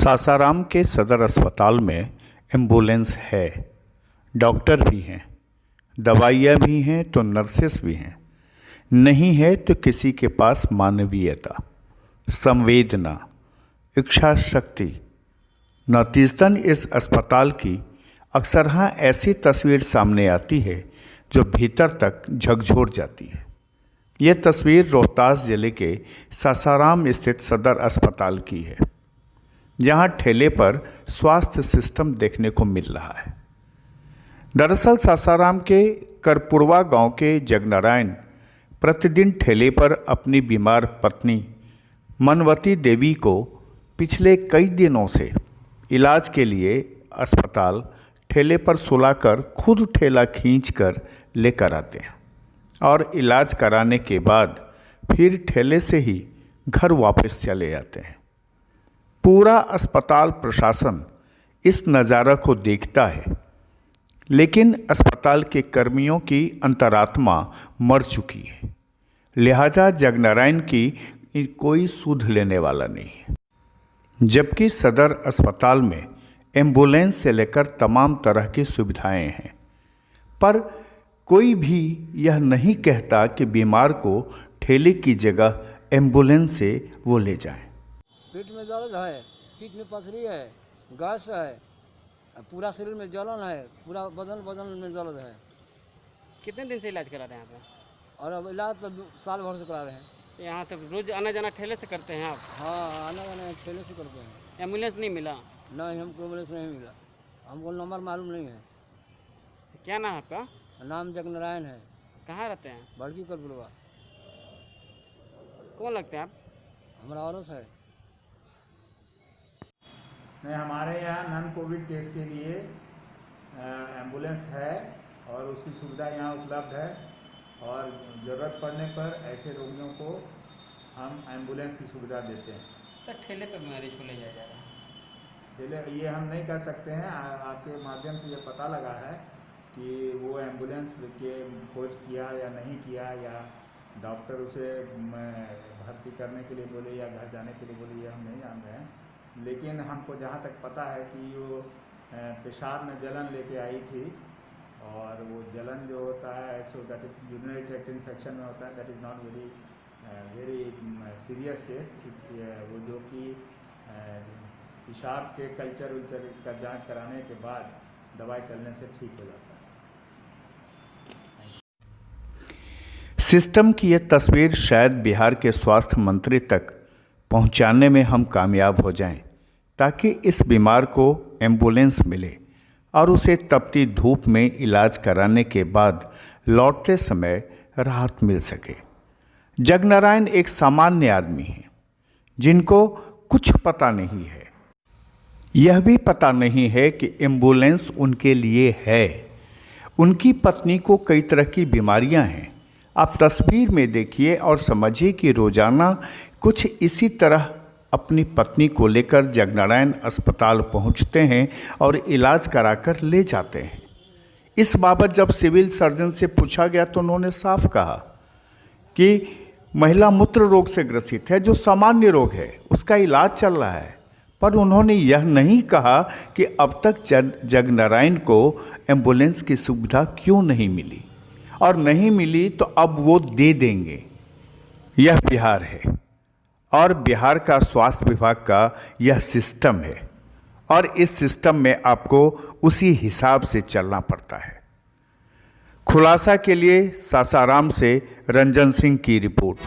सासाराम के सदर अस्पताल में एम्बुलेंस है, डॉक्टर भी हैं, दवाइयाँ भी हैं तो नर्सेस भी हैं। नहीं है तो किसी के पास मानवीयता, संवेदना, इच्छा शक्ति। नतीजतन इस अस्पताल की अक्सर ऐसी तस्वीर सामने आती है जो भीतर तक झकझोर जाती है। यह तस्वीर रोहतास जिले के सासाराम स्थित सदर अस्पताल की है, जहां ठेले पर स्वास्थ्य सिस्टम देखने को मिल रहा है। दरअसल सासाराम के करपुरवा गांव के जगनारायण प्रतिदिन ठेले पर अपनी बीमार पत्नी मनवती देवी को पिछले कई दिनों से इलाज के लिए अस्पताल ठेले पर सुलाकर खुद ठेला खींचकर लेकर आते हैं और इलाज कराने के बाद फिर ठेले से ही घर वापस चले जाते हैं। पूरा अस्पताल प्रशासन इस नज़ारा को देखता है, लेकिन अस्पताल के कर्मियों की अंतरात्मा मर चुकी है, लिहाजा जगनारायण की कोई सुध लेने वाला नहीं है। जबकि सदर अस्पताल में एम्बुलेंस से लेकर तमाम तरह की सुविधाएं हैं, पर कोई भी यह नहीं कहता कि बीमार को ठेले की जगह एम्बुलेंस से वो ले जाएं। पेट में दर्द है, पीठ में पथरी है, गैस है, पूरा शरीर में जलन है, पूरा बदन में दर्द है। कितने दिन से इलाज करा रहे हैं यहाँ पे? और अब इलाज तो साल भर से करा रहे हैं। यहाँ तक रोज आना जाना ठेले से करते हैं आप? हाँ, आना जाना ठेले से करते हैं। एम्बुलेंस नहीं मिला? नहीं, हमको एम्बुलेंस नहीं मिला, हमको नंबर मालूम नहीं है। क्या नाम है आपका? नाम जगनारायण है। कहाँ रहते हैं? बड़की करपुरवा। कौन लगते हैं आप? हमारा औरत है। नहीं, हमारे यहाँ नॉन कोविड केस के लिए एम्बुलेंस है और उसकी सुविधा यहाँ उपलब्ध है, और ज़रूरत पड़ने पर ऐसे रोगियों को हम एम्बुलेंस की सुविधा देते हैं। सर, ठेले पर मरीज को ले जाया जा रहा है? ठेले ये हम नहीं कर सकते हैं। आपके माध्यम से ये पता लगा है कि वो एम्बुलेंस के खोज किया या नहीं किया, या डॉक्टर उसे भर्ती करने के लिए बोले या घर जाने के लिए बोले, ये हम नहीं जान रहे हैं। लेकिन हमको जहाँ तक पता है कि वो पेशाब में जलन लेके आई थी, और वो जलन जो होता है so that is urinary tract infection में होता है। That is not very serious case. वो जो कि पेशाब के कल्चर का जांच कराने के बाद दवाई चलने से ठीक हो जाता है। सिस्टम की यह तस्वीर शायद बिहार के स्वास्थ्य मंत्री तक पहुंचाने में हम कामयाब हो जाएं, ताकि इस बीमार को एम्बुलेंस मिले और उसे तपती धूप में इलाज कराने के बाद लौटते समय राहत मिल सके। जगनारायण एक सामान्य आदमी हैं, जिनको कुछ पता नहीं है। यह भी पता नहीं है कि एम्बुलेंस उनके लिए है। उनकी पत्नी को कई तरह की बीमारियां हैं। आप तस्वीर में देखिए और समझिए कि रोजाना कुछ इसी तरह अपनी पत्नी को लेकर जगनारायण अस्पताल पहुंचते हैं और इलाज कराकर ले जाते हैं। इस बाबत जब सिविल सर्जन से पूछा गया तो उन्होंने साफ कहा कि महिला मूत्र रोग से ग्रसित है, जो सामान्य रोग है, उसका इलाज चल रहा है। पर उन्होंने यह नहीं कहा कि अब तक जगनारायण को एम्बुलेंस की सुविधा क्यों नहीं मिली, और नहीं मिली तो अब वो दे देंगे। यह बिहार है और बिहार का स्वास्थ्य विभाग का यह सिस्टम है, और इस सिस्टम में आपको उसी हिसाब से चलना पड़ता है। खुलासा के लिए सासाराम से रंजन सिंह की रिपोर्ट।